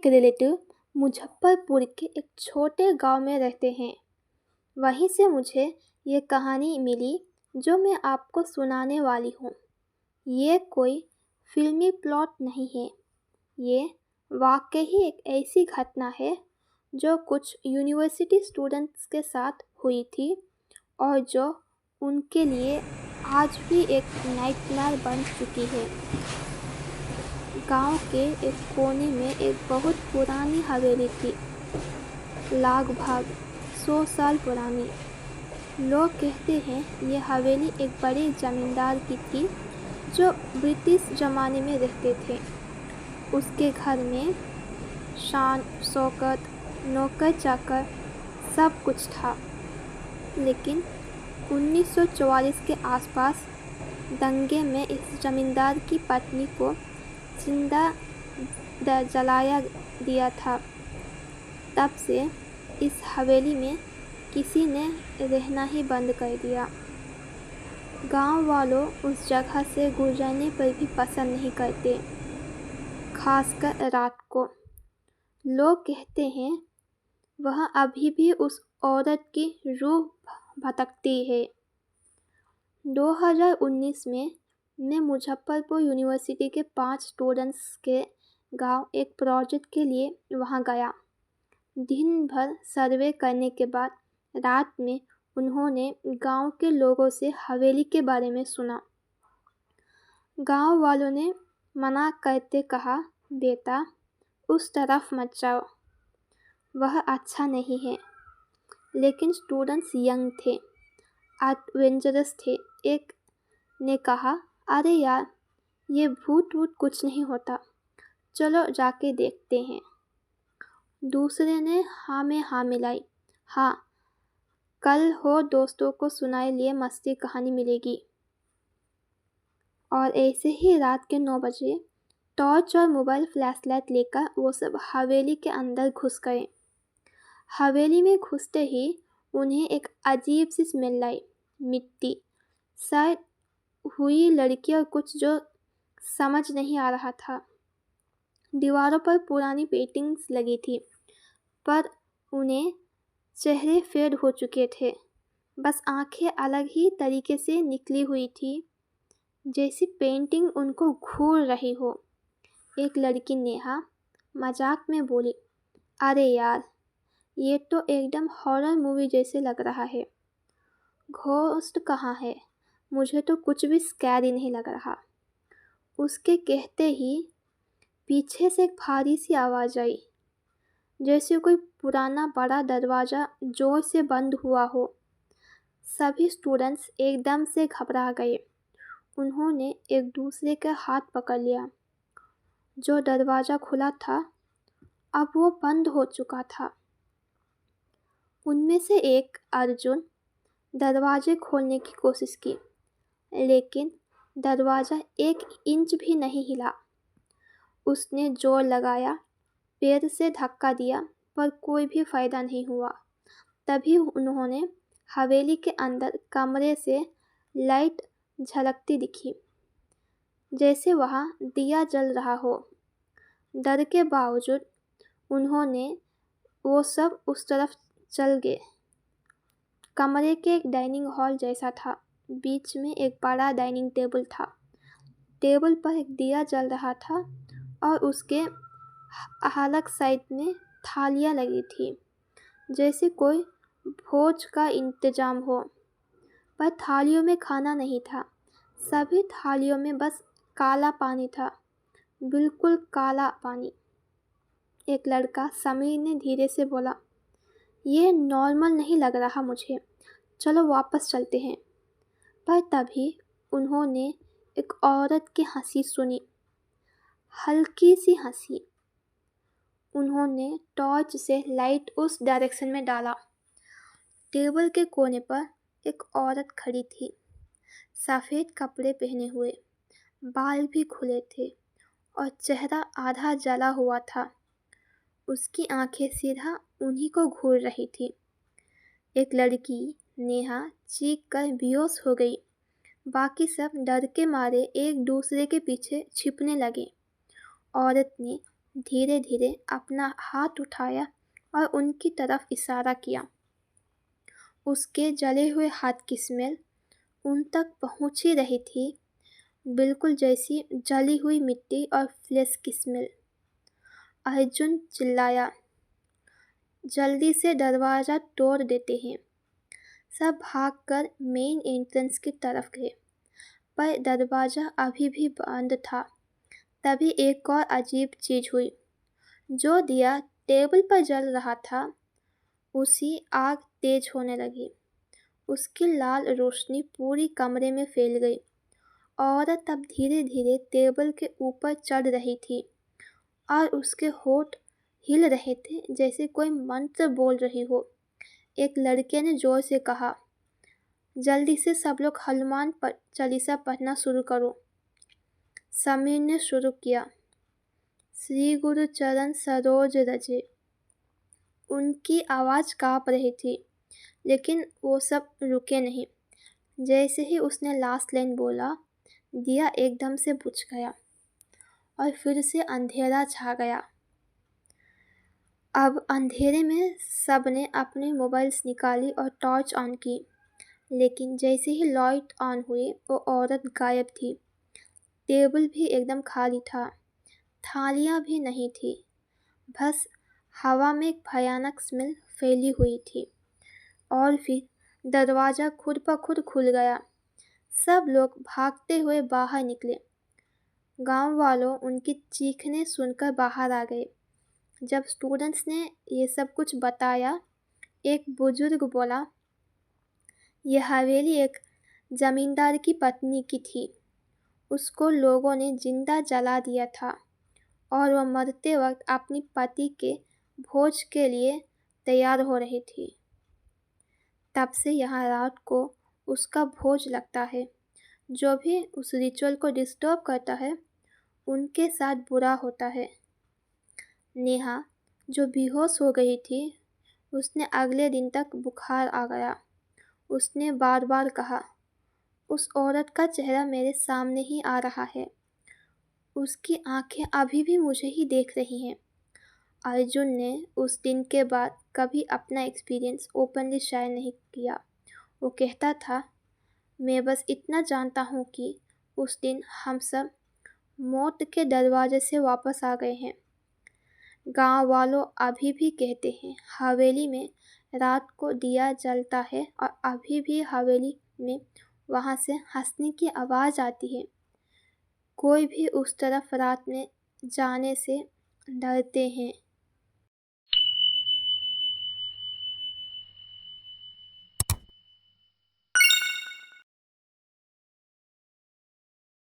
एक रिलेटिव मुजफ्फरपुर के एक छोटे गांव में रहते हैं। वहीं से मुझे ये कहानी मिली जो मैं आपको सुनाने वाली हूँ। ये कोई फिल्मी प्लॉट नहीं है, ये वाकई ही एक ऐसी घटना है जो कुछ यूनिवर्सिटी स्टूडेंट्स के साथ हुई थी और जो उनके लिए आज भी एक नाइटमेयर बन चुकी है। गांव के एक कोने में एक बहुत पुरानी हवेली थी, लगभग 100 साल पुरानी। लोग कहते हैं ये हवेली एक बड़े जमींदार की थी जो ब्रिटिश ज़माने में रहते थे। उसके घर में शान शौकत, नौकर चाकर सब कुछ था। लेकिन 1944 के आसपास दंगे में इस जमींदार की पत्नी को जिंदा जलाया दिया था। तब से इस हवेली में किसी ने रहना ही बंद कर दिया। गांव वालों उस जगह से गुजरने पर भी पसंद नहीं करते, खासकर रात को। लोग कहते हैं वह अभी भी उस औरत की रूह भटकती है। 2019 में मैं मुजफ्फरपुर यूनिवर्सिटी के 5 स्टूडेंट्स के गांव एक प्रोजेक्ट के लिए वहां गया। दिन भर सर्वे करने के बाद रात में उन्होंने गांव के लोगों से हवेली के बारे में सुना। गांव वालों ने मना करते कहा, बेटा उस तरफ मत जाओ, वह अच्छा नहीं है। लेकिन स्टूडेंट्स यंग थे, एडवेंचरस थे। एक ने कहा, अरे यार ये भूत वूत कुछ नहीं होता, चलो जाके देखते हैं। दूसरे ने हाँ में हाँ मिलाई, हाँ कल हो दोस्तों को सुनाए लिए मस्ती कहानी मिलेगी। और ऐसे ही रात के 9 बजे टॉर्च और मोबाइल फ्लैशलाइट लेकर वो सब हवेली के अंदर घुस गए। हवेली में घुसते ही उन्हें एक अजीब सी स्मेल आई, मिट्टी, शायद हुई लड़की और कुछ जो समझ नहीं आ रहा था। दीवारों पर पुरानी पेंटिंग्स लगी थी, पर उन्हें चेहरे फेड हो चुके थे, बस आंखें अलग ही तरीके से निकली हुई थी, जैसी पेंटिंग उनको घूर रही हो। एक लड़की नेहा मजाक में बोली, अरे यार ये तो एकदम हॉरर मूवी जैसे लग रहा है। घोस्ट कहाँ है, मुझे तो कुछ भी स्कैरी नहीं लग रहा। उसके कहते ही पीछे से एक भारी सी आवाज़ आई, जैसे कोई पुराना बड़ा दरवाज़ा जोर से बंद हुआ हो। सभी स्टूडेंट्स एकदम से घबरा गए। उन्होंने एक दूसरे का हाथ पकड़ लिया। जो दरवाज़ा खुला था अब वो बंद हो चुका था। उनमें से एक, अर्जुन, दरवाजे खोलने की कोशिश की, लेकिन दरवाज़ा 1 इंच भी नहीं हिला। उसने जोर लगाया, पैर से धक्का दिया, पर कोई भी फ़ायदा नहीं हुआ। तभी उन्होंने हवेली के अंदर कमरे से लाइट झलकती दिखी, जैसे वहाँ दिया जल रहा हो। डर के बावजूद उन्होंने वो सब उस तरफ चल गए। कमरे के एक डाइनिंग हॉल जैसा था। बीच में एक बड़ा डाइनिंग टेबल था। टेबल पर एक दिया जल रहा था और उसके अलग साइड में थालियाँ लगी थी, जैसे कोई भोज का इंतजाम हो। पर थालियों में खाना नहीं था। सभी थालियों में बस काला पानी था, बिल्कुल काला पानी। एक लड़का समीर ने धीरे से बोला, ये नॉर्मल नहीं लग रहा मुझे, चलो वापस चलते हैं। पर तभी उन्होंने एक औरत की हंसी सुनी, हल्की सी हंसी। उन्होंने टॉर्च से लाइट उस डायरेक्शन में डाला। टेबल के कोने पर एक औरत खड़ी थी, सफ़ेद कपड़े पहने हुए, बाल भी खुले थे और चेहरा आधा जला हुआ था। उसकी आंखें सीधा उन्हीं को घूर रही थी। एक लड़की, नेहा, चीख कर बेहोश हो गई। बाकी सब डर के मारे एक दूसरे के पीछे छिपने लगे। औरत ने धीरे धीरे अपना हाथ उठाया और उनकी तरफ इशारा किया। उसके जले हुए हाथ की स्मेल उन तक पहुंच ही रही थी, बिल्कुल जैसी जली हुई मिट्टी और फ्लेश की स्मेल। अर्जुन चिल्लाया, जल्दी से दरवाज़ा तोड़ देते हैं। सब भागकर मेन एंट्रेंस की तरफ गए, पर दरवाज़ा अभी भी बंद था। तभी एक और अजीब चीज़ हुई। जो दिया टेबल पर जल रहा था, उसी आग तेज होने लगी। उसकी लाल रोशनी पूरी कमरे में फैल गई। औरत अब धीरे धीरे टेबल के ऊपर चढ़ रही थी और उसके होंठ हिल रहे थे जैसे कोई मंत्र बोल रही हो। एक लड़के ने जोर से कहा, जल्दी से सब लोग हनुमान चालीसा पढ़ना शुरू करो। समीर ने शुरू किया, श्री गुरु चरण सरोज रजे। उनकी आवाज़ काँप रही थी, लेकिन वो सब रुके नहीं। जैसे ही उसने लास्ट लाइन बोला, दिया एकदम से बुझ गया और फिर से अंधेरा छा गया। अब अंधेरे में सबने अपने मोबाइल्स निकाली और टॉर्च ऑन की, लेकिन जैसे ही लाइट ऑन हुई वो औरत गायब थी। टेबल भी एकदम खाली था, थालियाँ भी नहीं थी, बस हवा में एक भयानक स्मेल फैली हुई थी। और फिर दरवाज़ा खुद ब खुद खुल गया। सब लोग भागते हुए बाहर निकले। गांव वालों उनकी चीखने सुनकर बाहर आ गए। जब स्टूडेंट्स ने ये सब कुछ बताया, एक बुजुर्ग बोला, यह हवेली एक जमींदार की पत्नी की थी। उसको लोगों ने जिंदा जला दिया था और वह मरते वक्त अपनी पति के भोज के लिए तैयार हो रही थी। तब से यहाँ रात को उसका भोज लगता है। जो भी उस रिचुअल को डिस्टर्ब करता है, उनके साथ बुरा होता है। नेहा, जो बेहोश हो गई थी, उसने अगले दिन तक बुखार आ गया। उसने बार बार कहा, उस औरत का चेहरा मेरे सामने ही आ रहा है। उसकी आंखें अभी भी मुझे ही देख रही हैं। अर्जुन ने उस दिन के बाद कभी अपना एक्सपीरियंस ओपनली शेयर नहीं किया। वो कहता था, मैं बस इतना जानता हूँ कि उस दिन हम सब मौत के दरवाजे से वापस आ गए हैं। गांव वालों अभी भी कहते हैं, हवेली में रात को दिया जलता है और अभी भी हवेली में वहाँ से हंसने की आवाज़ आती है। कोई भी उस तरफ रात में जाने से डरते हैं।